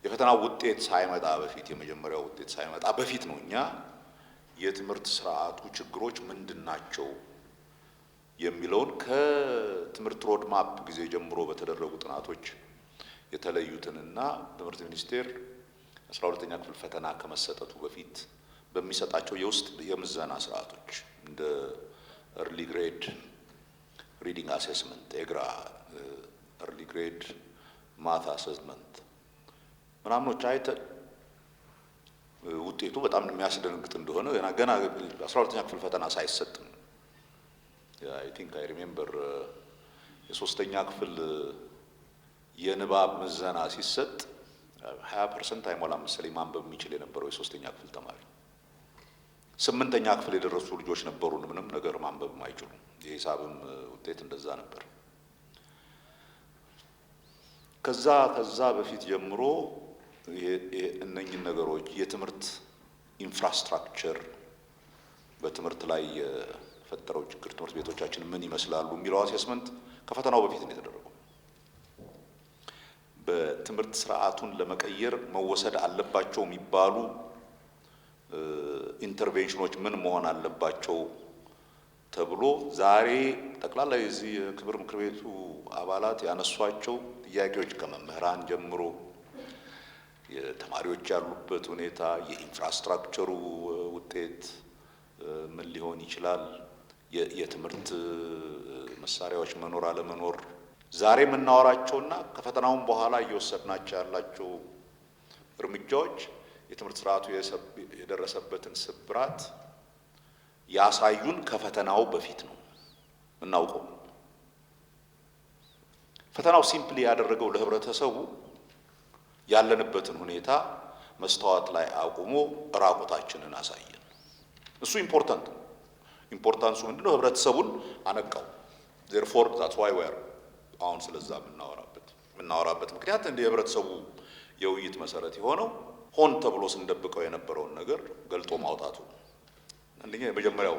የፈተና ውጤት ሳይመጣ በፊት የመጀመሪያው ውጤት ሳይመጣ በፊት ነው እኛ የትምህርት ስርዓቱ ችግሮች ምንድናቸው የሚለውን ከትምህርት ሮድማፕ ጊዜ ጀምሮ በተደረጉ ጥናቶች የተለዩትንና ትምህርት ሚኒስቴር 12ኛ ክፍል ፈተና ከመሰጠቱ በፊት በሚሰጣቸው የውስጥ የምዘና ስርዓቶች እንደ early grade reading assessment ኤግራ early grade math assessment ምናምኖች አይተን ውጤቱ በጣም የሚያስደንግጥ እንደሆነ ገና 12ኛ ክፍል ፈተና ሳይሰጥ I think I remember የሶስተኛ ክፍል የንባብ ምዘና ሲሰጥ 20% አይሞላም መሰለኝ ማንበብ የሚችል የነበረው የሶስተኛ ክፍል ተማሪ 8ኛ ክፍል የደረሱ ልጆች ነበሩን ምንም ነገር ማንበብ የማይችሉ የሂሳብም ውጤት እንደዛ ነበር። ከዛ በፊት ጀምሮ እነኚህ ነገሮች የትምህርት ኢንፍራስትራክቸር በትምህርት ላይ የፈጠረው ችግር ትምህርት ቤቶቻችን ምን ይመስላሉ የሚለው አሴስመንት ከፈተናው በፊት ነው የተደረገው። በትምህርት ስርዓቱን ለመቀየር መወሰድ አለባቸው የሚባሉ ኢንተርቬንሽኖች ምን መሆን አለባቸው ተብሎ ዛሬ ጠቅላላ የዚህ የክብር ምክር ቤቱ አባላት ያነሷቸው ጥያቄዎች ከመምህራን ጀምሮ የተማሪዎች ያሉበት ሁኔታ የኢንፍራስትራክቸሩ ውጤት ምን ሊሆን ይችላል የትምህርት መሳሪያዎች መኖር አለመኖር ዛሬ የምናወራቸውና ከፈተናውን በኋላ እየወሰድናቸው ያላቸው እርምጃዎች የትምህርት ስርዓቱ የደረሰበትን ስብራት ያሳዩን ከፈተናው በፊት ነው እናውቀው። ፈተናው ሲምፕሊ ያደረገው ለህብረተሰቡ ያለንበትን ሁኔታ መስተዋት ላይ አቁሞ ራቁታችንን አሳየን። እሱ ኢምፖርታንሱ ምንድነው? ህብረተሰቡን አነቃው። therefore that's why we are አሁን ስለዛ የምናወራበት ምክንያት እንደ የህብረተሰቡ የውይይት መሰረት የሆነው ሆን ተብሎ ስንደብቀው የነበረውን ነገር ገልጦ ማውጣቱ አንደኛ የመጀመሪያው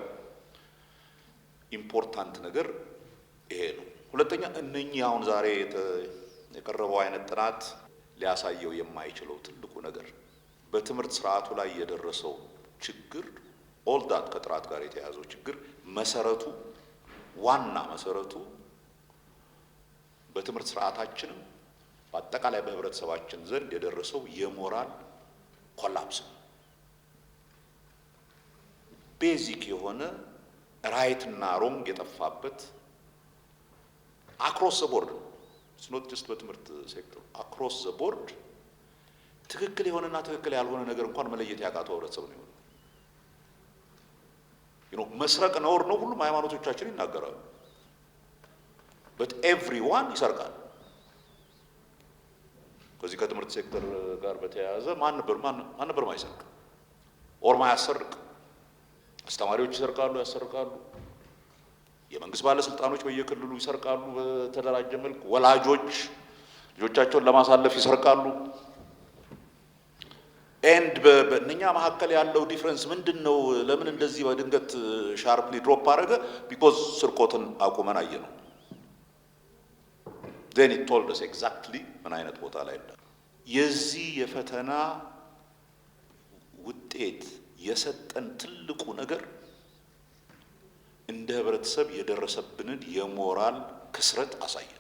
ኢምፖርታንት ነገር ይሄ ነው። ሁለተኛ እነኚህ አሁን ዛሬ የቀረበው አይነት ጥናት ሊያሳየው የማይችለው ትልቁ ነገር በትምህርት ስርዓቱ ላይ የደረሰው ችግር ኦል ዳት ከጥራት ጋር የተያያዘው ችግር መሰረቱ ዋና መሰረቱ በትምህርት ስርዓታችንም በአጠቃላይ በህብረተሰባችን ዘንድ የደረሰው የሞራል ኮላፕስ ቤዚክ የሆነ ራይት እና ሮንግ የጠፋበት አክሮስ ዘ ቦርድ it's not just በትምህርት ሴክተር አክሮስ ዘ ቦርድ ትክክል የሆነና ትክክል ያልሆነ ነገር እንኳን መለየት ያቃተው ህብረተሰብ ነው። መስረቅ ነውር ነው ሁሉም ሃይማኖቶቻችን ይናገራሉ። but everyone ይሰርቃል። ከዚህ ከትምህርት ሴክተር ጋር በተያያዘ ማን ነበር ማይሰርቅ ኦር ማያሰርቅ? አስተማሪዎች ይሰርቃሉ፣ ያሰርቃሉ። የመንግስት ባለስልጣኖች በየክልሉ ይሰርቃሉ በተደራጀ መልክ። ወላጆች ልጆቻቸውን ለማሳለፍ ይሰርቃሉ። ኤንድ በእነኛ መካከል ያለው ዲፍረንስ ምንድነው? ለምን እንደዚህ በድንገት ሻርፕሊ ድሮፕ አደረገ? ቢኮዝ ስርቆትን አቁመን አየ ነው። then it told us exactly ምን አይነት ቦታ ላይ እንዳለ። የዚህ የፈተና ውጤት የሰጠን ትልቁ ነገር እንደ ህብረተሰብ የደረሰብንን የሞራል ክስረት አሳየን።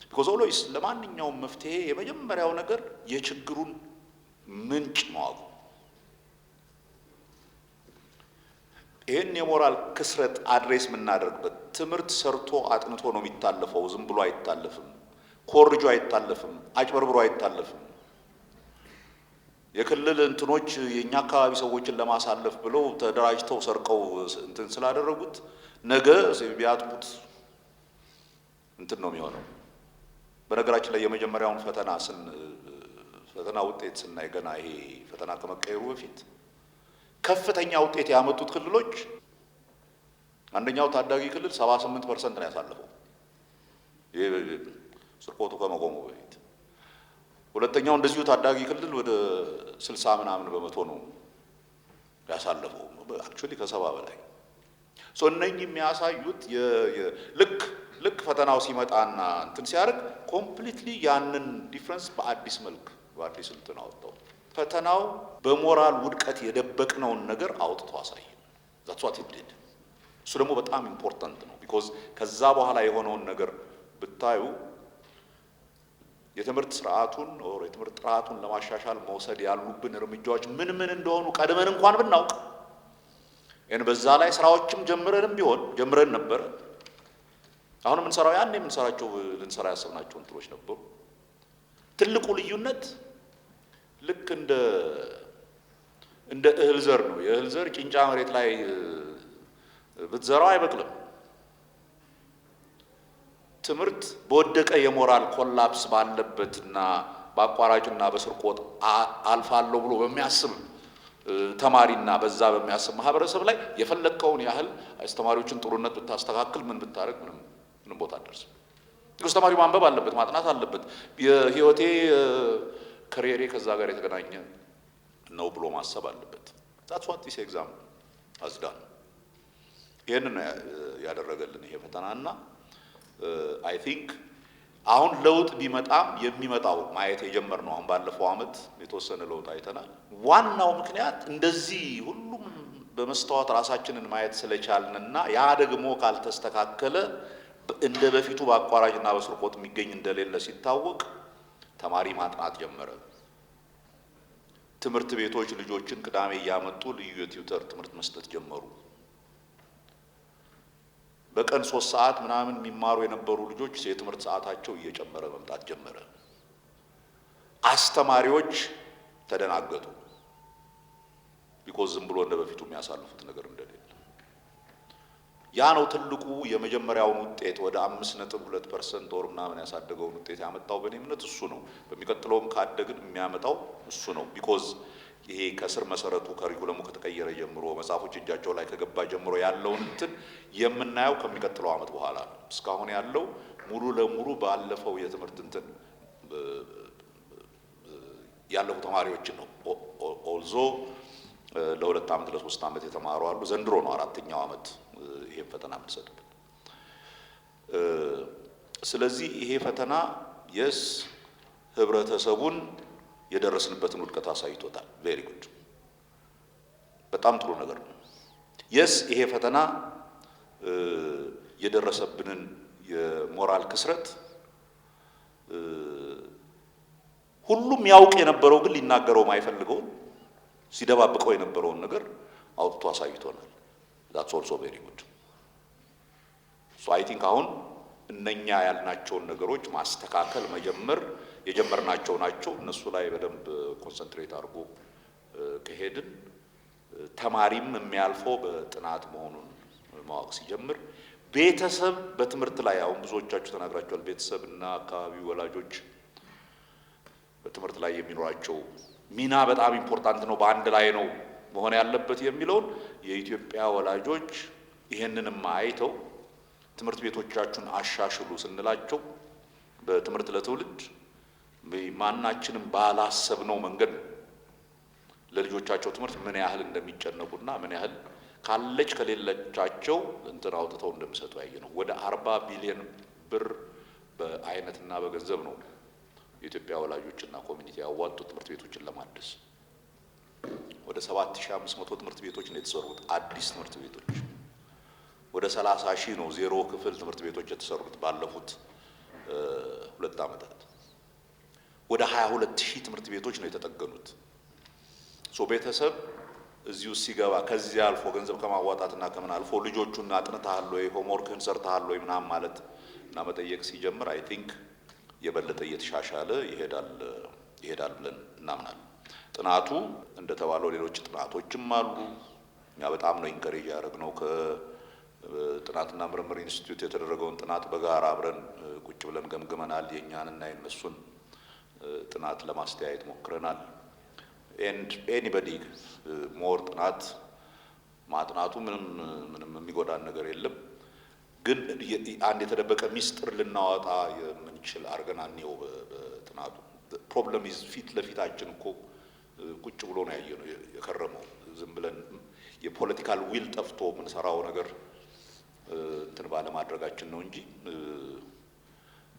because always ለማንኛውም መፍትሄ የመጀመሪያው ነገር የችግሩን ምንጭ ማወቅ። ይሄን የሞራል ክስረት አድሬስ የምናደርግበት ትምህርት ሰርቶ አጥንቶ ነው የሚታለፈው። ዝም ብሎ አይታለፍም። ኮርጆ አይታለፍም። አጭበርብሮ አይታለፍም። የክልል እንትኖች የኛ አካባቢ ሰዎችን ለማሳለፍ ብለው ተደራጅተው ሰርቀው እንትን ስላደረጉት ነገ ቢያጥቁት እንትን ነው የሚሆነው። በነገራችን ላይ የመጀመሪያውን ፈተና ውጤት ስናይ ገና ይሄ ፈተና ከመቀየሩ በፊት ከፍተኛ ውጤት ያመጡት ክልሎች አንደኛው ታዳጊ ክልል 78% ነው ያሳለፈው ይሄ ስርቆቱ ከመቆሙ በፊት። ሁለተኛው እንደዚሁ ታዳጊ ክልል ወደ 60 ምናምን በመቶ ነው ያሳለፈው። አክቹሊ ከ70 በላይ እነኚህ የሚያሳዩት ልክ ልክ ፈተናው ሲመጣና እንትን ሲያደርግ ኮምፕሊትሊ ያንን ዲፍረንስ በአዲስ መልክ በአዲስ እንትን አወጣው። ፈተናው በሞራል ውድቀት የደበቅነውን ነገር አውጥቶ አሳየ። that's what it did። እሱ ደግሞ በጣም ኢምፖርታንት ነው። ቢኮዝ ከዛ በኋላ የሆነውን ነገር ብታዩ የትምህርት ስርዓቱን ኦር የትምህርት ጥራቱን ለማሻሻል መውሰድ ያሉብን እርምጃዎች ምን ምን እንደሆኑ ቀድመን እንኳን ብናውቅ በዛ ላይ ስራዎችም ጀምረን ነበር። አሁን የምንሰራው ያኔ የምንሰራቸው ልንሰራ ያሰብናቸው እንትኖች ነበሩ። ትልቁ ልዩነት ልክ እንደ እህል ዘር ነው። የእህል ዘር ጭንጫ መሬት ላይ ብትዘራው አይበቅልም። ትምህርት በወደቀ የሞራል ኮላፕስ ባለበትና በአቋራጭና በስርቆት አልፋለሁ ብሎ በሚያስብ ተማሪና በዛ በሚያስብ ማህበረሰብ ላይ የፈለከውን ያህል አስተማሪዎችን ጥሩነት ብታስተካክል ምን ብታረግ ምንም ቦታ አትደርስም። ተማሪው ማንበብ አለበት፣ ማጥናት አለበት። የህይወቴ ከሪየሬ ከዛ ጋር የተገናኘ ነው ብሎ ማሰብ አለበት። that's what this exam has done። ይሄንን ያደረገልን ይሄ ፈተናና I think አሁን ለውጥ ቢመጣም የሚመጣው ማየት የጀመርነው አሁን ባለፈው አመት የተወሰነ ለውጥ አይተናል። ዋናው ምክንያት እንደዚህ ሁሉም በመስተዋት ራሳችንን ማየት ስለቻልንና ያ ደግሞ ካልተስተካከለ እንደ በፊቱ በአቋራጭና በስርቆት የሚገኝ እንደሌለ ሲታወቅ ተማሪ ማጥናት ጀመረ። ትምህርት ቤቶች ልጆችን ቅዳሜ እያመጡ ልዩ የቲዩተር ትምህርት መስጠት ጀመሩ። በቀን 3 ሰዓት ምናምን የሚማሩ የነበሩ ልጆች የትምህርት ሰዓታቸው እየጨመረ መምጣት ጀመረ። አስተማሪዎች ተደናገጡ። ቢኮዝ ዝም ብሎ እንደ በፊቱ የሚያሳልፉት ነገር እንደሌለ። ያ ነው ትልቁ የመጀመሪያውን ውጤት ወደ 5.2% ወር ምናምን ያሳደገውን ውጤት ያመጣው። በእኔ እምነት እሱ ነው። በሚቀጥለውም ካደግን የሚያመጣው እሱ ነው። ቢኮዝ ይሄ ከስር መሰረቱ ከሪኩለሙ ከተቀየረ ጀምሮ መጽሐፎች እጃቸው ላይ ከገባ ጀምሮ ያለውን እንትን የምናየው ከሚቀጥለው አመት በኋላ ነው። እስካሁን ያለው ሙሉ ለሙሉ ባለፈው የትምህርት እንትን ያለፉ ተማሪዎችን ነው። ኦልዞ ለ2 አመት ለ3 አመት የተማሩ አሉ። ዘንድሮ ነው 4ኛው አመት ይሄን ፈተና የምንሰጥበት። ስለዚህ ይሄ ፈተና ህብረተሰቡን የደረስንበትን ውድቀት አሳይቶታል። ቬሪ ጉድ፣ በጣም ጥሩ ነገር ነው። ይሄ ፈተና የደረሰብንን የሞራል ክስረት ሁሉም ያውቅ የነበረው ግን ሊናገረው ማይፈልገው ሲደባብቀው የነበረውን ነገር አውጥቶ አሳይቶናል። that's also very good። so I think አሁን እነኛ ያልናቸውን ነገሮች ማስተካከል መጀመር የጀመርናቸው ናቸው። እነሱ ላይ በደንብ ኮንሰንትሬት አድርጎ ከሄድን ተማሪም የሚያልፈው በጥናት መሆኑን ማወቅ ሲጀምር ቤተሰብ በትምህርት ላይ አሁን ብዙዎቻችሁ ተናግራችኋል። ቤተሰብና አካባቢው ወላጆች በትምህርት ላይ የሚኖራቸው ሚና በጣም ኢምፖርታንት ነው። በአንድ ላይ ነው መሆን ያለበት የሚለውን የኢትዮጵያ ወላጆች ይሄንንም አይተው ትምህርት ቤቶቻችሁን አሻሽሉ ስንላቸው በትምህርት ለትውልድ ማናችንም ባላሰብነው መንገድ ለልጆቻቸው ትምህርት ምን ያህል እንደሚጨነቁና ምን ያህል ካለች ከሌለቻቸው እንትን አውጥተው እንደሚሰጡ ያየነው። ወደ 40 ቢሊዮን ብር በአይነትና በገንዘብ ነው የኢትዮጵያ ወላጆችና ኮሚኒቲ ያዋጡ ትምህርት ቤቶችን ለማደስ። ወደ 7500 ትምህርት ቤቶች ነው የተሰሩት፣ አዲስ ትምህርት ቤቶች። ወደ 30,000 ነው ዜሮ ክፍል ትምህርት ቤቶች የተሰሩት ባለፉት 2 አመታት። ወደ 22,000 ትምህርት ቤቶች ነው የተጠገኑት። ቤተሰብ እዚሁ ሲገባ ከዚህ አልፎ ገንዘብ ከማዋጣትና ከምን አልፎ ልጆቹን አጥንተሃል ወይ ሆምወርክህን ሰርተሃል ወይ ምናምን ማለት እና መጠየቅ ሲጀምር አይ ቲንክ የበለጠ እየተሻሻለ ይሄዳል ብለን እናምናለን። ጥናቱ እንደተባለው ሌሎች ጥናቶችም አሉ። እኛ በጣም ነው ኢንከሬጅ ያደረግነው። ከጥናትና ምርምር ኢንስቲትዩት የተደረገውን ጥናት በጋራ አብረን ቁጭ ብለን ገምግመናል። የኛንና የነሱን ጥናት ለማስተያየት ሞክረናል። and anybody more ጥናት ማጥናቱ ምንም የሚጎዳን ነገር የለም። ግን አንድ የተደበቀ ሚስጥር ልናወጣ የምንችል አርገና ነው በጥናቱ። ፕሮብለም ኢዝ ፊት ለፊታችን እኮ ቁጭ ብሎ ነው ያየነው የከረመው። ዝም ብለን የፖለቲካል ዊል ጠፍቶ ምን ሰራው ነገር እንትን ባለማድረጋችን ነው እንጂ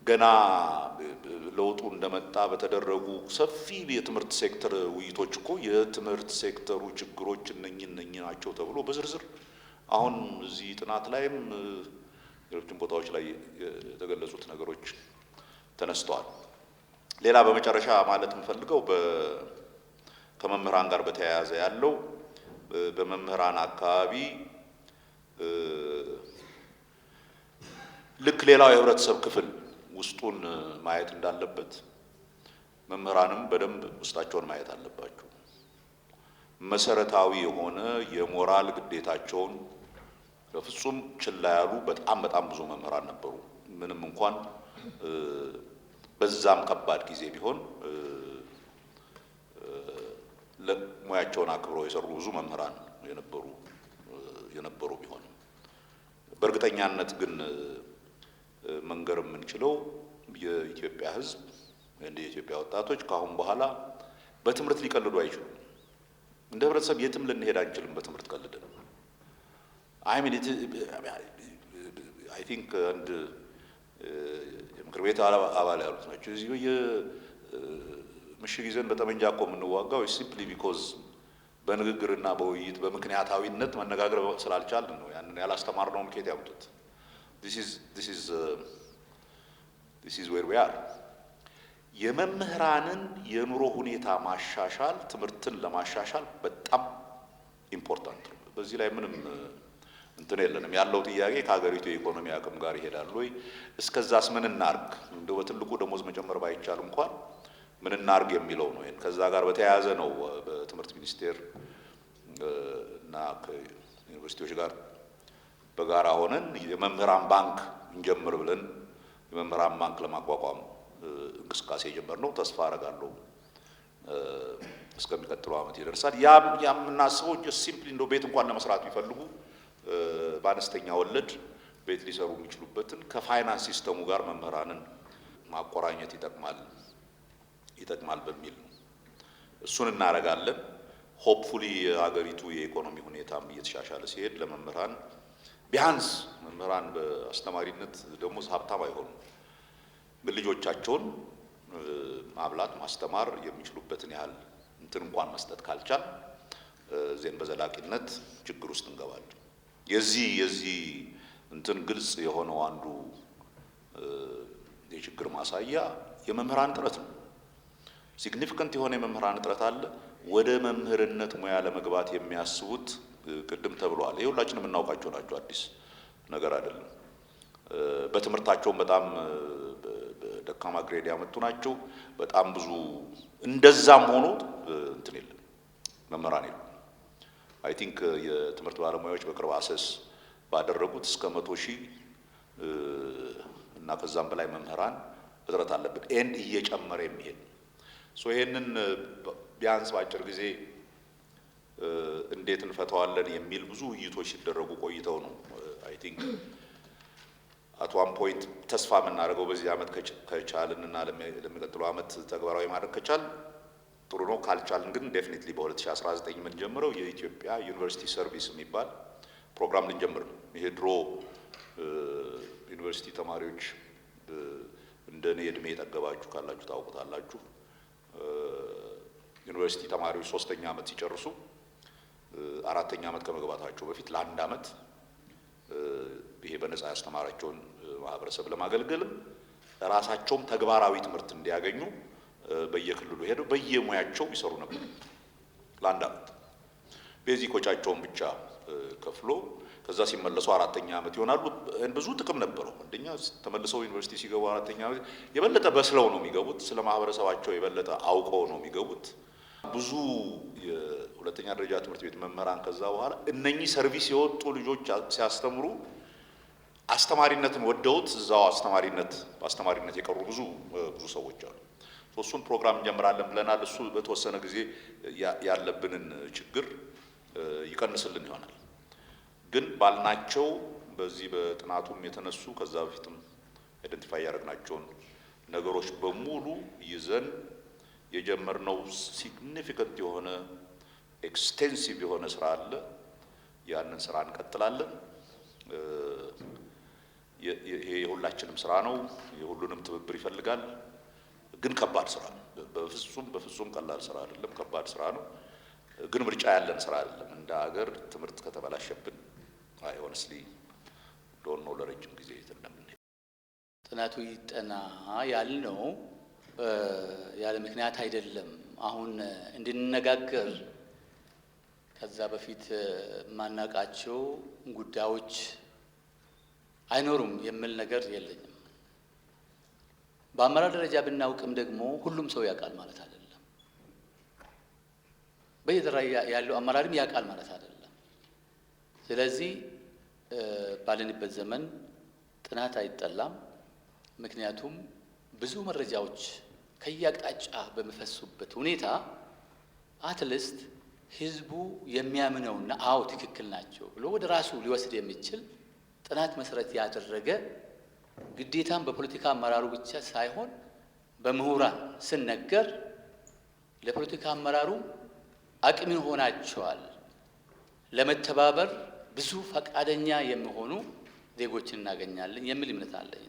ገና ለውጡ እንደመጣ በተደረጉ ሰፊ የትምህርት ሴክተር ውይይቶች እኮ የትምህርት ሴክተሩ ችግሮች እነኚህ ናቸው ተብሎ በዝርዝር አሁን እዚህ ጥናት ላይም ሌሎችም ቦታዎች ላይ የተገለጹት ነገሮች ተነስተዋል። ሌላ በመጨረሻ ማለት የምፈልገው ከመምህራን ጋር በተያያዘ ያለው በመምህራን አካባቢ ልክ ሌላው የህብረተሰብ ክፍል ውስጡን ማየት እንዳለበት መምህራንም በደንብ ውስጣቸውን ማየት አለባቸው። መሰረታዊ የሆነ የሞራል ግዴታቸውን በፍጹም ችላ ያሉ በጣም ብዙ መምህራን ነበሩ። ምንም እንኳን በዛም ከባድ ጊዜ ቢሆን ለሙያቸውን አክብረው የሰሩ ብዙ መምህራን የነበሩ ቢሆንም በእርግጠኛነት ግን መንገር የምንችለው የኢትዮጵያ ሕዝብ እንደ የኢትዮጵያ ወጣቶች ካሁን በኋላ በትምህርት ሊቀልዱ አይችሉም። እንደ ህብረተሰብ የትም ልንሄድ አንችልም በትምህርት ቀልደን። አይ ቲንክ አንድ የምክር ቤት አባል ያሉት ናቸው እዚህ ምሽግ ይዘን በጠመንጃ እኮ የምንዋጋው ሲምፕሊ ቢኮዝ በንግግርና በውይይት በምክንያታዊነት መነጋገር ስላልቻልን ነው። ያንን ያላስተማርነውን ከየት ያምጡት? this is where we are። የመምህራንን የኑሮ ሁኔታ ማሻሻል ትምህርትን ለማሻሻል በጣም ኢምፖርታንት ነው። በዚህ ላይ ምንም እንትን የለንም። ያለው ጥያቄ ከሀገሪቱ የኢኮኖሚ አቅም ጋር ይሄዳል ወይ? እስከዛስ ምን እናርግ? እንደው በትልቁ ደሞዝ መጨመር ባይቻል እንኳን ምን እናርግ የሚለው ነው። ከዛ ጋር በተያያዘ ነው በትምህርት ሚኒስቴር እና ከዩኒቨርሲቲዎች ጋር በጋራ ሆነን የመምህራን ባንክ እንጀምር ብለን የመምህራን ባንክ ለማቋቋም እንቅስቃሴ የጀመርነው። ተስፋ አደርጋለሁ እስከሚቀጥለው ዓመት ይደርሳል። ያም የምናስበው ሲምፕሊ እንደው ቤት እንኳን ለመስራት ቢፈልጉ በአነስተኛ ወለድ ቤት ሊሰሩ የሚችሉበትን ከፋይናንስ ሲስተሙ ጋር መምህራንን ማቆራኘት ይጠቅማል በሚል ነው። እሱን እናደርጋለን። ሆፕፉሊ የሀገሪቱ የኢኮኖሚ ሁኔታም እየተሻሻለ ሲሄድ ለመምህራን ቢያንስ መምህራን በአስተማሪነት ደሞዝ ሀብታም አይሆኑም፣ ግን ልጆቻቸውን ማብላት ማስተማር የሚችሉበትን ያህል እንትን እንኳን መስጠት ካልቻል ዜን በዘላቂነት ችግር ውስጥ እንገባለን። የዚህ እንትን ግልጽ የሆነው አንዱ የችግር ማሳያ የመምህራን እጥረት ነው። ሲግኒፊካንት የሆነ የመምህራን እጥረት አለ። ወደ መምህርነት ሙያ ለመግባት የሚያስቡት ቅድም ተብሏል። ይሄ ሁላችንም የምናውቃቸው ናቸው፣ አዲስ ነገር አይደለም። በትምህርታቸውም በጣም ደካማ ግሬድ ያመጡ ናቸው። በጣም ብዙ እንደዛም ሆኖ እንትን የለም መምህራን የለም። አይ ቲንክ የትምህርት ባለሙያዎች በቅርብ አሰስ ባደረጉት እስከ 100,000 እና ከዛም በላይ መምህራን እጥረት አለበት ኤንድ እየጨመረ የሚሄድ ይሄንን ቢያንስ በአጭር ጊዜ እንዴት እንፈታዋለን የሚል ብዙ ውይይቶች ሲደረጉ ቆይተው ነው። አይ ቲንክ አት ዋን ፖይንት ተስፋ የምናደርገው በዚህ ዓመት ከቻልንና ለሚቀጥለው ዓመት ተግባራዊ ማድረግ ከቻል ጥሩ ነው። ካልቻልን ግን ዴፊኒትሊ በ2019 የምንጀምረው የኢትዮጵያ ዩኒቨርሲቲ ሰርቪስ የሚባል ፕሮግራም ልንጀምር ነው። ይሄ ድሮ ዩኒቨርሲቲ ተማሪዎች እንደኔ እድሜ የጠገባችሁ ካላችሁ ታውቁታላችሁ። ዩኒቨርሲቲ ተማሪዎች 3ኛ ዓመት ሲጨርሱ 4ኛ ዓመት ከመግባታቸው በፊት ለ1 ዓመት ይሄ በነፃ ያስተማራቸውን ማህበረሰብ ለማገልገልም ራሳቸውም ተግባራዊ ትምህርት እንዲያገኙ በየክልሉ ሄደው በየሙያቸው ይሰሩ ነበር። ለ1 ዓመት ቤዚኮቻቸውን ብቻ ከፍሎ ከዛ ሲመለሱ 4ኛ ዓመት ይሆናሉ። ብዙ ጥቅም ነበረው። አንደኛ ተመልሰው ዩኒቨርሲቲ ሲገቡ 4ኛ ዓመት የበለጠ በስለው ነው የሚገቡት። ስለ ማህበረሰባቸው የበለጠ አውቀው ነው የሚገቡት። ብዙ የሁለተኛ ደረጃ ትምህርት ቤት መምህራን ከዛ በኋላ እነኚህ ሰርቪስ የወጡ ልጆች ሲያስተምሩ አስተማሪነትን ወደውት እዛው በአስተማሪነት የቀሩ ብዙ ሰዎች አሉ። እሱን ፕሮግራም እንጀምራለን ብለናል። እሱ በተወሰነ ጊዜ ያለብንን ችግር ይቀንስልን ይሆናል። ግን ባልናቸው በዚህ በጥናቱም የተነሱ ከዛ በፊትም አይደንቲፋይ ያደረግናቸውን ነገሮች በሙሉ ይዘን የጀመርነው ሲግኒፊካንት የሆነ ኤክስቴንሲቭ የሆነ ስራ አለ። ያንን ስራ እንቀጥላለን። ይሄ የሁላችንም ስራ ነው። የሁሉንም ትብብር ይፈልጋል። ግን ከባድ ስራ ነው። በፍጹም ቀላል ስራ አይደለም። ከባድ ስራ ነው። ግን ምርጫ ያለን ስራ አይደለም። እንደ ሀገር ትምህርት ከተበላሸብን ሆነስሊ ዶንት ኖ ለረጅም ጊዜ እንደምንሄድ ጥናቱ ይጠና ያልነው ያለ ምክንያት አይደለም። አሁን እንድንነጋገር ከዛ በፊት ማናቃቸው ጉዳዮች አይኖሩም የሚል ነገር የለኝም። በአመራር ደረጃ ብናውቅም ደግሞ ሁሉም ሰው ያውቃል ማለት አይደለም። በየደረጃ ያለው አመራርም ያውቃል ማለት አይደለም። ስለዚህ ባለንበት ዘመን ጥናት አይጠላም። ምክንያቱም ብዙ መረጃዎች ከየአቅጣጫ በሚፈሱበት ሁኔታ አትሊስት ህዝቡ የሚያምነውና አዎ ትክክል ናቸው ብሎ ወደ ራሱ ሊወስድ የሚችል ጥናት መሰረት ያደረገ ግዴታም በፖለቲካ አመራሩ ብቻ ሳይሆን በምሁራን ስነገር ለፖለቲካ አመራሩ አቅም ይሆናቸዋል፣ ለመተባበር ብዙ ፈቃደኛ የሚሆኑ ዜጎችን እናገኛለን የሚል እምነት አለኝ።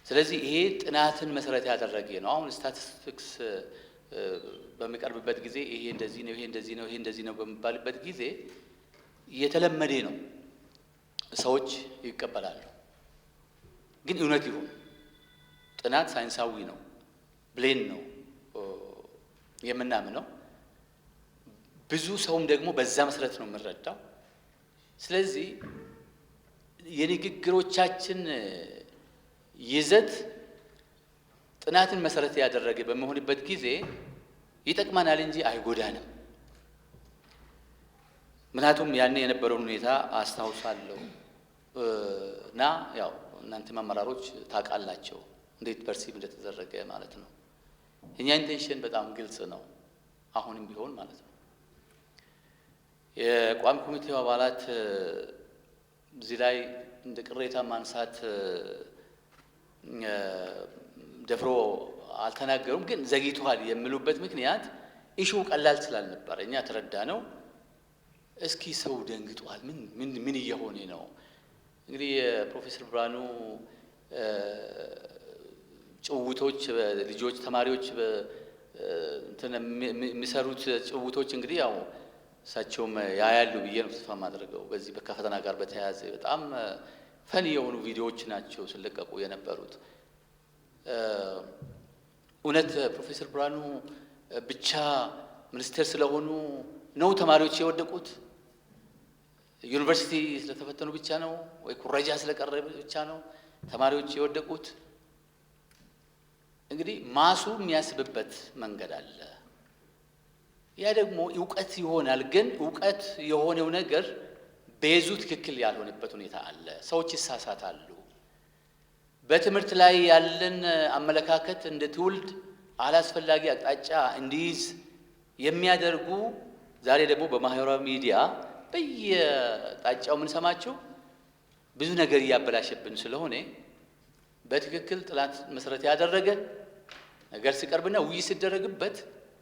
ስለዚህ ይሄ ጥናትን መሰረት ያደረገ ነው። አሁን ስታቲስቲክስ በሚቀርብበት ጊዜ ይሄ እንደዚህ ነው፣ ይሄ እንደዚህ ነው፣ ይሄ እንደዚህ ነው በሚባልበት ጊዜ የተለመደ ነው፣ ሰዎች ይቀበላሉ። ግን እውነት ይሁን ጥናት ሳይንሳዊ ነው፣ ብሌን ነው የምናምነው። ብዙ ሰውም ደግሞ በዛ መሰረት ነው የምንረዳው። ስለዚህ የንግግሮቻችን ይዘት ጥናትን መሰረት ያደረገ በመሆንበት ጊዜ ይጠቅማናል እንጂ አይጎዳንም። ምክንያቱም ያኔ የነበረውን ሁኔታ አስታውሳለሁ እና ያው እናንተም አመራሮች ታውቃላችሁ እንዴት ፐርሲቭ እንደተደረገ ማለት ነው። እኛ ኢንቴንሽን በጣም ግልጽ ነው፣ አሁንም ቢሆን ማለት ነው። የቋሚ ኮሚቴው አባላት እዚህ ላይ እንደ ቅሬታ ማንሳት ደፍሮ አልተናገሩም። ግን ዘግይቷል የሚሉበት ምክንያት ኢሹ ቀላል ስላልነበረ እኛ ተረዳ ነው። እስኪ ሰው ደንግጧል፣ ምን እየሆነ ነው? እንግዲህ የፕሮፌሰር ብርሃኑ ጭውውቶች ልጆች ተማሪዎች እንትን የሚሰሩት ጭውውቶች እንግዲህ ያው እሳቸውም ያያሉ ብዬ ነው ተስፋ ማድረገው። በዚህ ከፈተና ጋር በተያያዘ በጣም ፈኒ የሆኑ ቪዲዮዎች ናቸው ሲለቀቁ የነበሩት። እውነት ፕሮፌሰር ብርሃኑ ብቻ ሚኒስቴር ስለሆኑ ነው ተማሪዎች የወደቁት? ዩኒቨርሲቲ ስለተፈተኑ ብቻ ነው ወይ ኩረጃ ስለቀረበ ብቻ ነው ተማሪዎች የወደቁት? እንግዲህ ማሱ የሚያስብበት መንገድ አለ። ያ ደግሞ እውቀት ይሆናል። ግን እውቀት የሆነው ነገር ቤዙ ትክክል ያልሆነበት ሁኔታ አለ። ሰዎች ይሳሳታሉ። በትምህርት ላይ ያለን አመለካከት እንደ ትውልድ አላስፈላጊ አቅጣጫ እንዲይዝ የሚያደርጉ ዛሬ ደግሞ በማህበራዊ ሚዲያ በየአቅጣጫው የምንሰማቸው ብዙ ነገር እያበላሸብን ስለሆነ በትክክል ጥናት መሰረት ያደረገ ነገር ሲቀርብና ውይይት ሲደረግበት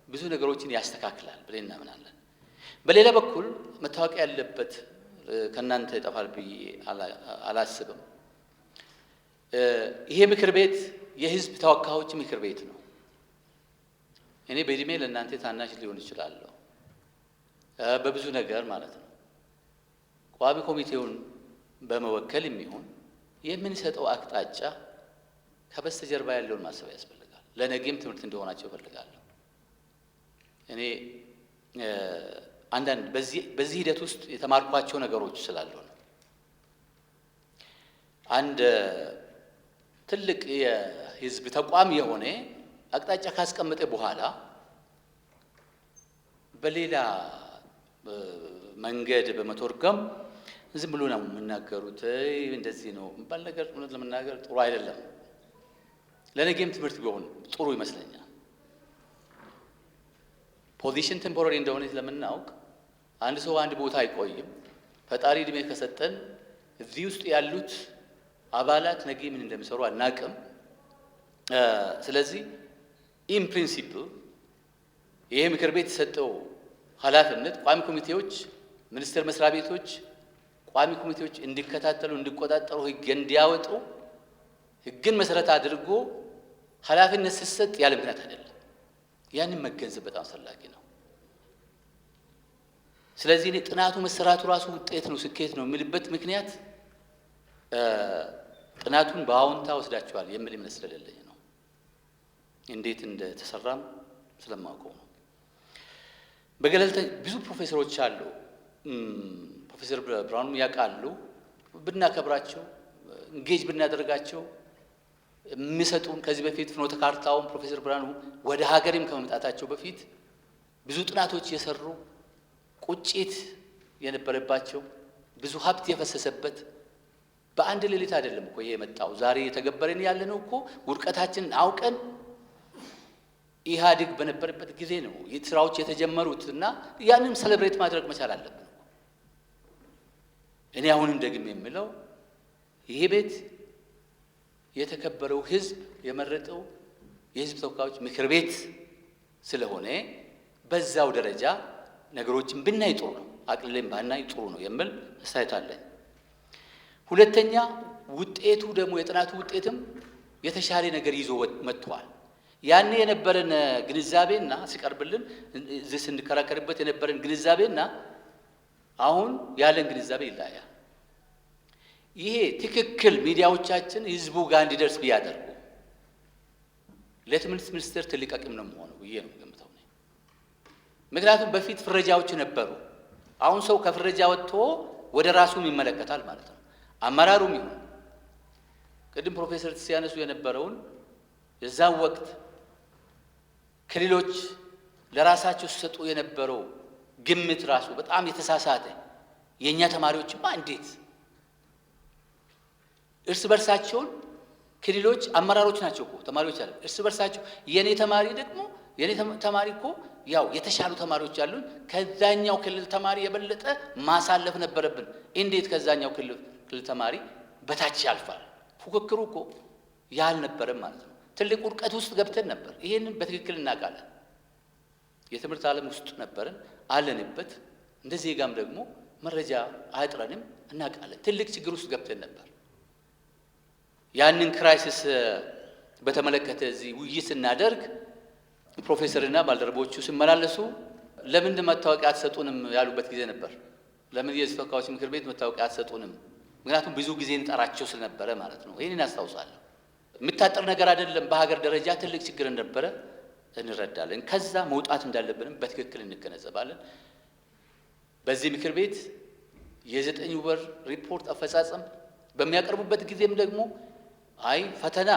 ብዙ ነገሮችን ያስተካክላል ብለን እናምናለን። በሌላ በኩል መታወቅ ያለበት ከናንተ ይጠፋል ብዬ አላስብም። ይሄ ምክር ቤት የህዝብ ተወካዮች ምክር ቤት ነው። እኔ በእድሜ ለእናንተ ታናሽ ሊሆን ይችላለሁ በብዙ ነገር ማለት ነው። ቋሚ ኮሚቴውን በመወከል የሚሆን የምንሰጠው አቅጣጫ ከበስተጀርባ ያለውን ማሰብ ያስፈልጋል። ለነገም ትምህርት እንደሆናቸው እፈልጋለሁ። እኔ አንዳንድ በዚህ ሂደት ውስጥ የተማርኳቸው ነገሮች ስላሉ ነው። አንድ ትልቅ የህዝብ ተቋም የሆነ አቅጣጫ ካስቀመጠ በኋላ በሌላ መንገድ በመተርጎም ዝም ብሎ ነው የምናገሩት። እንደዚህ ነው የሚባል ነገር እውነት ለመናገር ጥሩ አይደለም። ለነገም ትምህርት ቢሆን ጥሩ ይመስለኛል። ፖዚሽን ቴምፖራሪ እንደሆነ ስለምናውቅ አንድ ሰው አንድ ቦታ አይቆይም። ፈጣሪ እድሜ ከሰጠን እዚህ ውስጥ ያሉት አባላት ነገ ምን እንደሚሰሩ አናውቅም። ስለዚህ ኢን ፕሪንሲፕል ይሄ ምክር ቤት የሰጠው ኃላፊነት ቋሚ ኮሚቴዎች፣ ሚኒስቴር መስሪያ ቤቶች ቋሚ ኮሚቴዎች እንዲከታተሉ እንዲቆጣጠሩ ህግ እንዲያወጡ ህግን መሰረት አድርጎ ኃላፊነት ሲሰጥ ያለ ምክንያት አይደለም። ያንን መገንዘብ በጣም አስፈላጊ ነው። ስለዚህ እኔ ጥናቱ መሰራቱ ራሱ ውጤት ነው ስኬት ነው የሚልበት ምክንያት ጥናቱን በአዎንታ ወስዳቸዋል የሚል እምነት ስለሌለኝ ነው። እንዴት እንደተሰራም ስለማውቀው ነው። በገለልተኛ ብዙ ፕሮፌሰሮች አሉ። ፕሮፌሰር ብርሃኑም ያውቃሉ። ብናከብራቸው እንጌጅ ብናደርጋቸው የሚሰጡን ከዚህ በፊት ፍኖተ ካርታውን ፕሮፌሰር ብርሃኑ ወደ ሀገርም ከመምጣታቸው በፊት ብዙ ጥናቶች የሰሩ ቁጭት የነበረባቸው ብዙ ሀብት የፈሰሰበት በአንድ ሌሊት አይደለም እኮ የመጣው። ዛሬ የተገበረን ያለነው እኮ ውድቀታችንን አውቀን ኢህአዴግ በነበረበት ጊዜ ነው ስራዎች የተጀመሩት እና ያንን ሴሌብሬት ማድረግ መቻል አለብን። እኔ አሁንም ደግሜ የምለው ይሄ ቤት የተከበረው ህዝብ የመረጠው የህዝብ ተወካዮች ምክር ቤት ስለሆነ በዛው ደረጃ ነገሮችን ብናይ ጥሩ ነው፣ አቅልለን ባናይ ጥሩ ነው የሚል አስተያየት አለኝ። ሁለተኛ ውጤቱ ደግሞ የጥናቱ ውጤትም የተሻለ ነገር ይዞ መጥቷል። ያኔ የነበረን ግንዛቤና ሲቀርብልን እዚህ ስንከራከርበት የነበረን ግንዛቤና አሁን ያለን ግንዛቤ ይለያያል። ይሄ ትክክል ሚዲያዎቻችን ህዝቡ ጋር እንዲደርስ ቢያደርጉ ለትምህርት ሚኒስቴር ትልቅ አቅም ነው የሚሆነው ብዬ ነው ገምተው። ምክንያቱም በፊት ፍረጃዎች ነበሩ። አሁን ሰው ከፍረጃ ወጥቶ ወደ ራሱም ይመለከታል ማለት ነው። አመራሩም ይሁን ቅድም ፕሮፌሰር ሲያነሱ የነበረውን የዛን ወቅት ክልሎች ለራሳቸው ሲሰጡ የነበረው ግምት ራሱ በጣም የተሳሳተ የኛ ተማሪዎችማ እንዴት እርስ በርሳቸውን ክልሎች አመራሮች ናቸው እኮ ተማሪዎች አይደል? እርስ በርሳቸው የኔ ተማሪ ደግሞ የኔ ተማሪ እኮ ያው የተሻሉ ተማሪዎች አሉን፣ ከዛኛው ክልል ተማሪ የበለጠ ማሳለፍ ነበረብን። እንዴት ከዛኛው ክልል ተማሪ በታች ያልፋል? ፉክክሩ እኮ ያልነበረም ማለት ነው። ትልቅ ውድቀት ውስጥ ገብተን ነበር። ይሄንን በትክክል እናውቃለን። የትምህርት ዓለም ውስጥ ነበርን አለንበት። እንደ ዜጋም ደግሞ መረጃ አይጥረንም እናውቃለን። ትልቅ ችግር ውስጥ ገብተን ነበር። ያንን ክራይሲስ በተመለከተ እዚህ ውይይት ስናደርግ ፕሮፌሰርና ባልደረቦቹ ሲመላለሱ ለምን መታወቂያ አትሰጡንም ያሉበት ጊዜ ነበር። ለምን የህዝብ ተወካዮች ምክር ቤት መታወቂያ አትሰጡንም? ምክንያቱም ብዙ ጊዜ እንጠራቸው ስለነበረ ማለት ነው። ይህንን አስታውሳለሁ። የሚታጠር ነገር አይደለም። በሀገር ደረጃ ትልቅ ችግር እንደነበረ እንረዳለን። ከዛ መውጣት እንዳለብንም በትክክል እንገነዘባለን። በዚህ ምክር ቤት የ9 ወር ሪፖርት አፈጻጸም በሚያቀርቡበት ጊዜም ደግሞ አይ ፈተና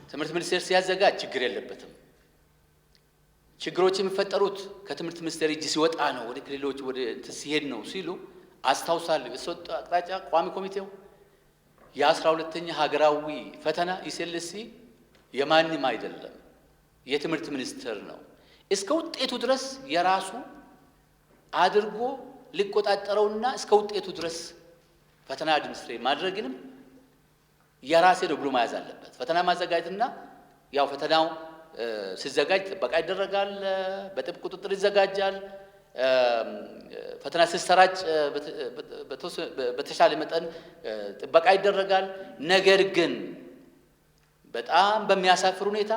ትምህርት ሚኒስቴር ሲያዘጋጅ ችግር የለበትም፣ ችግሮች የሚፈጠሩት ከትምህርት ሚኒስቴር እጅ ሲወጣ ነው፣ ወደ ክልሎች ወደ ሲሄድ ነው ሲሉ አስታውሳለሁ። የሰጠ አቅጣጫ ቋሚ ኮሚቴው የ12ኛ ሀገራዊ ፈተና ኢሴልሲ የማንም አይደለም የትምህርት ሚኒስቴር ነው። እስከ ውጤቱ ድረስ የራሱ አድርጎ ሊቆጣጠረውና እስከ ውጤቱ ድረስ ፈተና አድሚኒስትሬት ማድረግንም የራሴ ነው ብሎ መያዝ አለበት። ፈተና ማዘጋጀትና ያው ፈተናው ሲዘጋጅ ጥበቃ ይደረጋል፣ በጥብቅ ቁጥጥር ይዘጋጃል። ፈተና ሲሰራጭ በተሻለ መጠን ጥበቃ ይደረጋል። ነገር ግን በጣም በሚያሳፍር ሁኔታ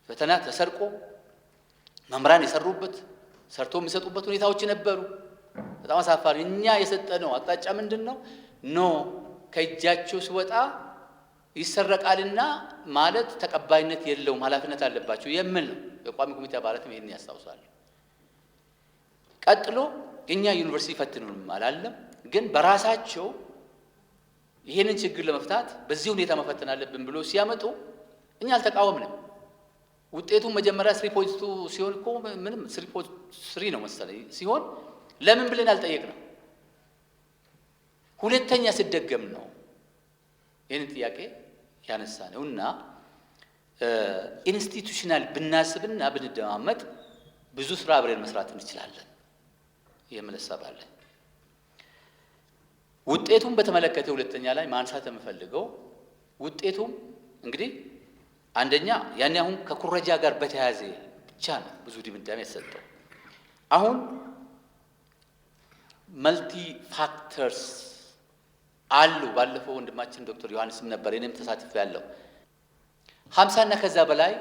ፈተና ተሰርቆ መምህራን የሰሩበት ሰርቶ የሚሰጡበት ሁኔታዎች ነበሩ። በጣም አሳፋሪ። እኛ የሰጠነው አቅጣጫ ምንድን ነው? ኖ ከእጃቸው ሲወጣ ይሰረቃልና ማለት ተቀባይነት የለውም፣ ኃላፊነት አለባቸው የሚል ነው። የቋሚ ኮሚቴ አባላትም ይሄን ያስታውሳሉ። ቀጥሎ እኛ ዩኒቨርሲቲ ፈትኑንም አላለም፣ ግን በራሳቸው ይሄንን ችግር ለመፍታት በዚህ ሁኔታ መፈተን አለብን ብሎ ሲያመጡ እኛ አልተቃወምንም። ውጤቱን መጀመሪያ 3.2 ሲሆን እኮ ምንም 3.3 ነው መሰለኝ ሲሆን ለምን ብለን አልጠየቅንም። ሁለተኛ ሲደገም ነው ይህንን ጥያቄ ያነሳ ነው። እና ኢንስቲቱሽናል ብናስብና ብንደማመጥ ብዙ ስራ አብረን መስራት እንችላለን የሚል ሀሳብ አለ። ውጤቱን በተመለከተ ሁለተኛ ላይ ማንሳት የምፈልገው ውጤቱም እንግዲህ አንደኛ ያኔ አሁን ከኩረጃ ጋር በተያያዘ ብቻ ነው ብዙ ድምዳሜ የተሰጠው። አሁን መልቲ ፋክተርስ አሉ። ባለፈው ወንድማችን ዶክተር ዮሐንስም ነበር፣ እኔም ተሳትፎ ያለው 50 እና ከዛ በላይ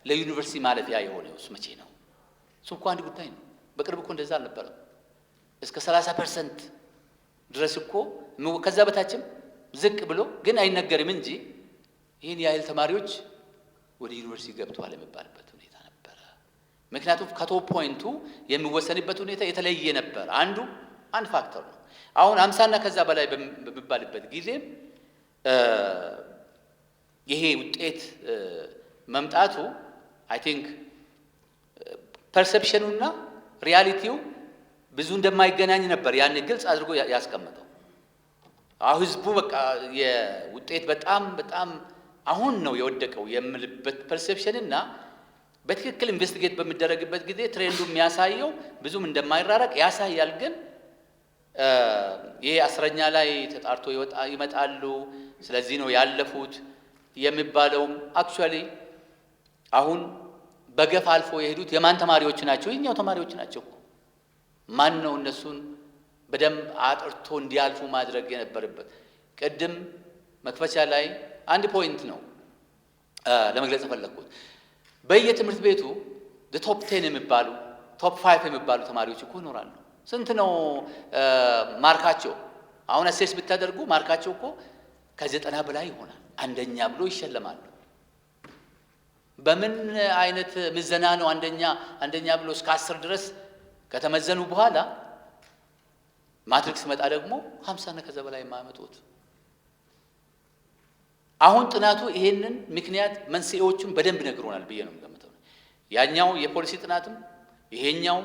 ለዩኒቨርሲቲ ማለፊያ የሆነውስ መቼ ነው? እሱ እኮ አንድ ጉዳይ ነው። በቅርብ እኮ እንደዛ አልነበረም። እስከ 30% ድረስ እኮ ከዛ በታችም ዝቅ ብሎ ግን አይነገርም እንጂ ይህን ያህል ተማሪዎች ወደ ዩኒቨርሲቲ ገብተዋል የሚባልበት ሁኔታ ነበረ። ምክንያቱም ከቶፕ ፖይንቱ የሚወሰንበት ሁኔታ የተለየ ነበር። አንድ ፋክተር ነው። አሁን 50 እና ከዛ በላይ በሚባልበት ጊዜ ይሄ ውጤት መምጣቱ አይ ቲንክ ፐርሰፕሽኑና ሪያሊቲው ብዙ እንደማይገናኝ ነበር ያን ግልጽ አድርጎ ያስቀመጠው። አሁን ህዝቡ በቃ የውጤት በጣም አሁን ነው የወደቀው የምልበት ፐርሰፕሽን እና በትክክል ኢንቨስቲጌት በሚደረግበት ጊዜ ትሬንዱ የሚያሳየው ብዙም እንደማይራረቅ ያሳያል። ግን ይሄ 10ኛ ላይ ተጣርቶ ይመጣሉ፣ ስለዚህ ነው ያለፉት የሚባለውም አክቹአሊ አሁን በገፍ አልፎ የሄዱት የማን ተማሪዎች ናቸው? የኛው ተማሪዎች ናቸው። ማን ነው እነሱን በደንብ አጥርቶ እንዲያልፉ ማድረግ የነበረበት? ቅድም መክፈቻ ላይ አንድ ፖይንት ነው ለመግለጽ የፈለግኩት። በየትምህርት ቤቱ ቶፕ 10 የሚባሉ ቶፕ 5 የሚባሉ ተማሪዎች እኮ ይኖራሉ። ስንት ነው ማርካቸው? አሁን አሴስ ብታደርጉ ማርካቸው እኮ ከ90 በላይ ይሆናል። አንደኛ ብሎ ይሸለማሉ። በምን አይነት ምዘና ነው አንደኛ ብሎ እስከ 10 ድረስ ከተመዘኑ በኋላ ማትሪክስ መጣ ደግሞ 50 እና ከዛ በላይ የማያመጡት? አሁን ጥናቱ ይሄንን ምክንያት መንስኤዎቹን በደንብ ነግሮናል ብዬ ነው የምገምተው። ያኛው የፖሊሲ ጥናትም ይሄኛው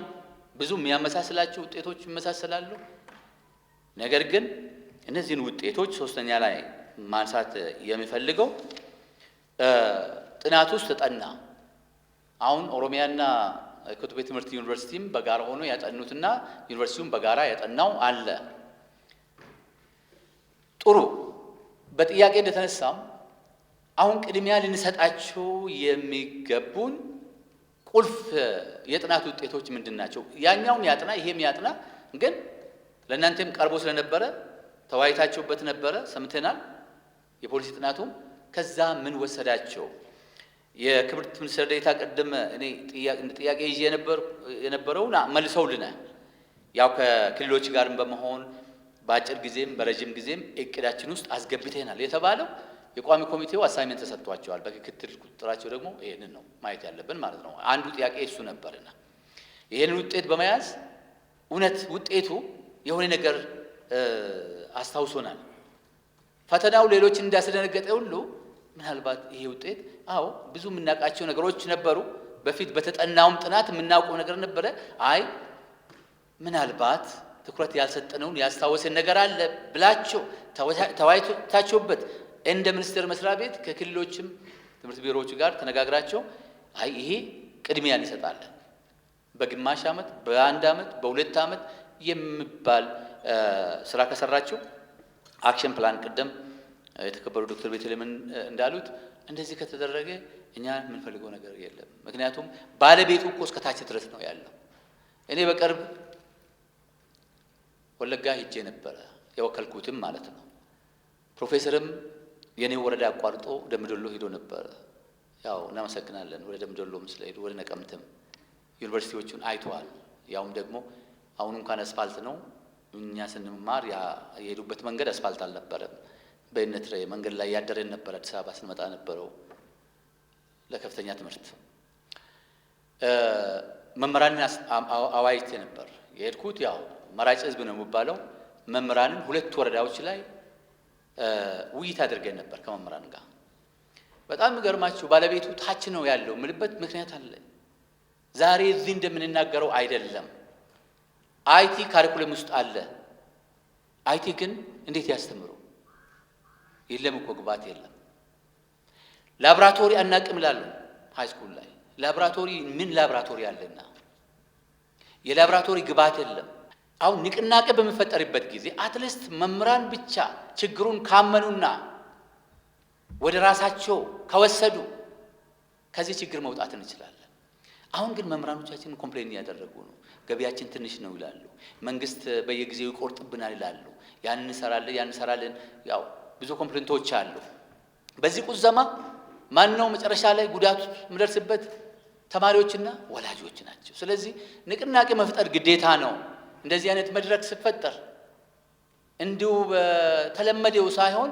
ብዙ የሚያመሳስላቸው ውጤቶች ይመሳሰላሉ። ነገር ግን እነዚህን ውጤቶች ሶስተኛ ላይ ማንሳት የሚፈልገው ጥናቱ ውስጥ ተጠና። አሁን ኦሮሚያና ኮተቤ ትምህርት ዩኒቨርሲቲም በጋራ ሆኖ ያጠኑትና ዩኒቨርሲቲውም በጋራ ያጠናው አለ። ጥሩ። በጥያቄ እንደተነሳም አሁን ቅድሚያ ልንሰጣቸው የሚገቡን ቁልፍ የጥናት ውጤቶች ምንድን ናቸው? ያኛውን ያጥና ይሄም ያጥና፣ ግን ለእናንተም ቀርቦ ስለነበረ ተወያይታችሁበት ነበረ፣ ሰምተናል። የፖሊሲ ጥናቱም ከዛ ምን ወሰዳቸው? የክብርት ሚኒስትር ዴኤታ ቅድም እኔ ጥያቄ ይዤ የነበረውን መልሰውልናል። ያው ከክልሎች ጋርም በመሆን በአጭር ጊዜም በረጅም ጊዜም እቅዳችን ውስጥ አስገብተናል የተባለው የቋሚ ኮሚቴው አሳይመንት ተሰጥቷቸዋል። በክትትል ቁጥጥራቸው ደግሞ ይሄንን ነው ማየት ያለብን ማለት ነው። አንዱ ጥያቄ እሱ ነበርና ይሄንን ውጤት በመያዝ እውነት ውጤቱ የሆነ ነገር አስታውሶናል። ፈተናው ሌሎችን እንዳስደነገጠ ሁሉ ምናልባት ይሄ ውጤት ብዙ የምናውቃቸው ነገሮች ነበሩ። በፊት በተጠናውም ጥናት የምናውቀው ነገር ነበረ። ምናልባት ትኩረት ያልሰጠነውን ያስታወሰን ነገር አለ ብላችሁ ተወያይታችሁበት እንደ ሚኒስቴር መስሪያ ቤት ከክልሎችም ትምህርት ቢሮዎች ጋር ተነጋግራቸው ይሄ ቅድሚያ እንሰጣለን፣ በግማሽ ዓመት፣ በ1 ዓመት፣ በ2 ዓመት የሚባል ስራ ከሰራችሁ አክሽን ፕላን ቅድም የተከበሩ ዶክተር ቤተልሔምን እንዳሉት እንደዚህ ከተደረገ እኛ የምንፈልገው ነገር የለም። ምክንያቱም ባለቤቱ እኮ እስከ ታች ድረስ ነው ያለው። እኔ በቅርብ ወለጋ ሄጄ ነበረ፣ የወከልኩትም ማለት ነው። ፕሮፌሰርም የኔ ወረዳ አቋርጦ ደምቢዶሎ ሄዶ ነበረ። ያው እናመሰግናለን። ወደ ደምቢዶሎም ስለሄዱ ወደ ነቀምትም ዩኒቨርሲቲዎቹን አይተዋል። ያውም ደግሞ አሁን እንኳን አስፋልት ነው። እኛ ስንማር የሄዱበት መንገድ አስፋልት አልነበረም። በእነት መንገድ ላይ ያደረን ነበር። አዲስ አበባ ስንመጣ ነበረው ለከፍተኛ ትምህርት መምህራንን አዋይቼ ነበር የሄድኩት። ያው መራጭ ህዝብ ነው የሚባለው። መምህራንን 2 ወረዳዎች ላይ ውይይት አድርገን ነበር ከመምህራን ጋር። በጣም የሚገርማችሁ ባለቤቱ ታች ነው ያለው ምልበት ምክንያት አለ። ዛሬ እዚህ እንደምንናገረው አይደለም። አይቲ ካሪኩለም ውስጥ አለ። አይቲ ግን እንዴት ያስተምሩ? የለም እኮ ግባት የለም። ላብራቶሪ አናቅም ላሉ ሃይ ስኩል ላይ ላብራቶሪ ምን ላብራቶሪ አለና የላብራቶሪ ግባት የለም። አሁን ንቅናቄ በሚፈጠርበት ጊዜ አትሊስት መምህራን ብቻ ችግሩን ካመኑና ወደ ራሳቸው ከወሰዱ ከዚህ ችግር መውጣት እንችላለን። አሁን ግን መምህራኖቻችን ኮምፕሌን ያደረጉ ነው። ገቢያችን ትንሽ ነው ይላሉ። መንግስት በየጊዜው ይቆርጥብናል ይላሉ። ያን እንሰራለን። ያው ብዙ ኮምፕሌንቶች አሉ። በዚህ ቁዘማ ማን ነው መጨረሻ ላይ ጉዳቱ የሚደርስበት? ተማሪዎችና ወላጆች ናቸው። ስለዚህ ንቅናቄ መፍጠር ግዴታ ነው። እንደዚህ አይነት መድረክ ሲፈጠር እንዲሁ በተለመደው ሳይሆን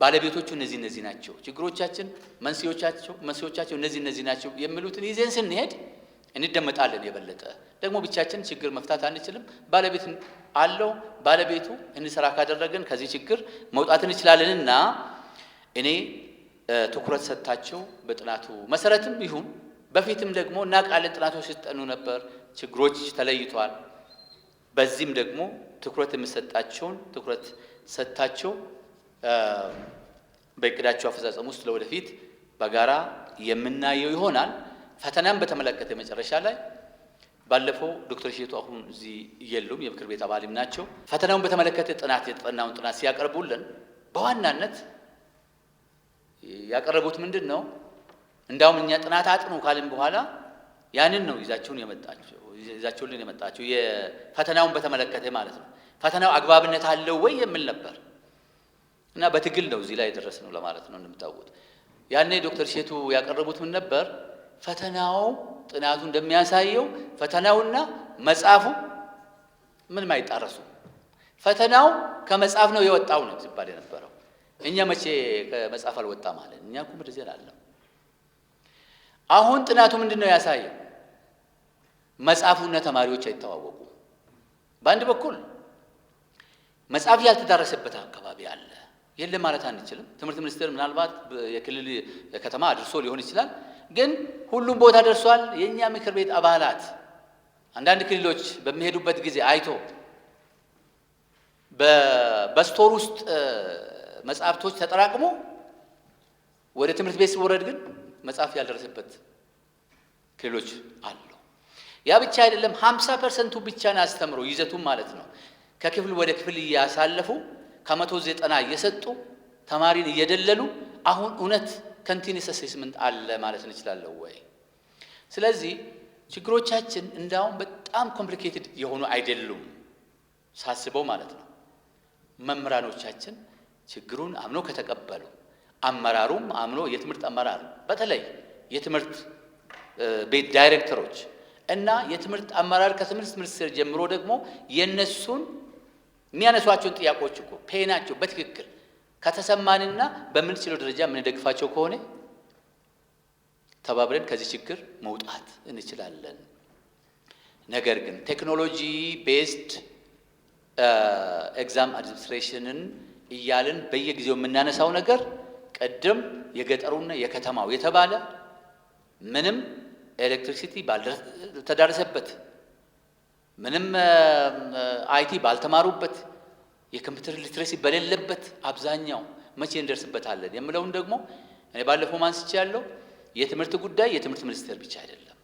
ባለቤቶቹ እነዚህ ናቸው፣ ችግሮቻችን መንስኤዎቻቸው እነዚህ ናቸው የሚሉትን ይዘን ስንሄድ እንደመጣለን። የበለጠ ደግሞ ብቻችን ችግር መፍታት አንችልም። ባለቤት አለው። ባለቤቱ እንሰራ ካደረገን ከዚህ ችግር መውጣት እንችላለንና እኔ ትኩረት ሰጥታቸው በጥናቱ መሰረትም ይሁን በፊትም ደግሞ እናውቃለን ጥናቶች ሲጠኑ ነበር፣ ችግሮች ተለይቷል። በዚህም ደግሞ ትኩረት የሚሰጣቸውን ትኩረት ሰጥታቸው በእቅዳቸው አፈጻጸም ውስጥ ለወደፊት በጋራ የምናየው ይሆናል። ፈተናን በተመለከተ መጨረሻ ላይ ባለፈው ዶክተር ሼቱ አሁን እዚህ የሉም፣ የምክር ቤት አባልም ናቸው። ፈተናውን በተመለከተ የተጠናውን ጥናት ሲያቀርቡልን በዋናነት ያቀረቡት ምንድን ነው? እንዳውም እኛ ጥናት አጥኑ ካልን በኋላ ያንን ነው ይዛቸውልን የመጣቸው የፈተናውን በተመለከተ ማለት ነው። ፈተናው አግባብነት አለው ወይ የሚል ነበር እና በትግል ነው እዚህ ላይ የደረስነው ለማለት ነው። እንደምታውቁት ያኔ ዶክተር ሼቱ ያቀረቡት ምን ነበር? ፈተናው ጥናቱ እንደሚያሳየው ፈተናውና መጽሐፉ ምንም አይጣረሱም። ፈተናው ከመጽሐፍ ነው የወጣው ነው ሲባል የነበረው። እኛ መቼ ከመጽሐፍ አልወጣም ማለት እኛ እኮ እንደዚህ አላለም። አሁን ጥናቱ ምንድነው ያሳየው? መጽሐፉና ተማሪዎች አይተዋወቁም። በአንድ በኩል መጽሐፍ ያልተዳረሰበት አካባቢ አለ። የለም ማለት አንችልም። ትምህርት ሚኒስቴር ምናልባት የክልል ከተማ አድርሶ ሊሆን ይችላል፣ ግን ሁሉም ቦታ ደርሷል። የኛ ምክር ቤት አባላት አንዳንድ ክልሎች በሚሄዱበት ጊዜ አይቶ በስቶር ውስጥ መጽሐፍቶች ተጠራቅሞ ወደ ትምህርት ቤት ሲወረድ ግን መጽሐፍ ያልደረሰበት ክልሎች አሉ። ያ ብቻ አይደለም፣ 50% ብቻ ነው አስተምሮ ይዘቱም ማለት ነው ከክፍል ወደ ክፍል እያሳለፉ ከ190 እየሰጡ ተማሪን እየደለሉ አሁን እውነት ኮንቲኒየስ አሴስመንት አለ ማለት እንችላለን ወይ? ስለዚህ ችግሮቻችን እንዳውም በጣም ኮምፕሊኬትድ የሆኑ አይደሉም ሳስበው ማለት ነው። መምህራኖቻችን ችግሩን አምኖ ከተቀበሉ፣ አመራሩም አምኖ የትምህርት አመራር በተለይ የትምህርት ቤት ዳይሬክተሮች እና የትምህርት አመራር ከትምህርት ሚኒስቴር ጀምሮ ደግሞ የነሱን የሚያነሷቸውን ጥያቄዎች እኮ ፔናቸው በትክክል ከተሰማንና በምንችለው ደረጃ የምንደግፋቸው ከሆነ ተባብረን ከዚህ ችግር መውጣት እንችላለን። ነገር ግን ቴክኖሎጂ ቤዝድ ኤግዛም አድሚኒስትሬሽንን እያልን በየጊዜው የምናነሳው ነገር ቀደም የገጠሩና የከተማው የተባለ ምንም ኤሌክትሪሲቲ ባልተዳረሰበት ምንም አይቲ ባልተማሩበት የኮምፒውተር ሊትሬሲ በሌለበት አብዛኛው መቼ እንደርስበታለን የምለውን ደግሞ እኔ ባለፈው ማንስቼ ያለው የትምህርት ጉዳይ የትምህርት ሚኒስቴር ብቻ አይደለም።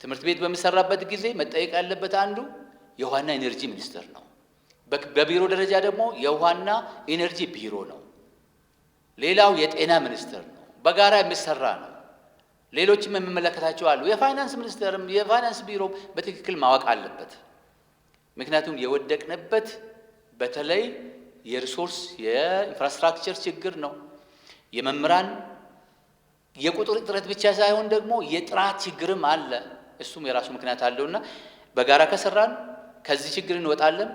ትምህርት ቤት በሚሰራበት ጊዜ መጠየቅ ያለበት አንዱ የውሃና ኢነርጂ ሚኒስቴር ነው። በቢሮ ደረጃ ደግሞ የውሃና ኢነርጂ ቢሮ ነው። ሌላው የጤና ሚኒስቴር ነው። በጋራ የሚሰራ ነው። ሌሎችም የሚመለከታቸው አሉ። የፋይናንስ ሚኒስቴርም የፋይናንስ ቢሮ በትክክል ማወቅ አለበት። ምክንያቱም የወደቅንበት በተለይ የሪሶርስ የኢንፍራስትራክቸር ችግር ነው። የመምህራን የቁጥር እጥረት ብቻ ሳይሆን ደግሞ የጥራት ችግርም አለ። እሱም የራሱ ምክንያት አለውና በጋራ ከሰራን ከዚህ ችግር እንወጣለን።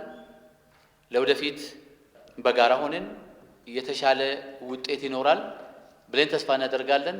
ለወደፊት በጋራ ሆነን የተሻለ ውጤት ይኖራል ብለን ተስፋ እናደርጋለን።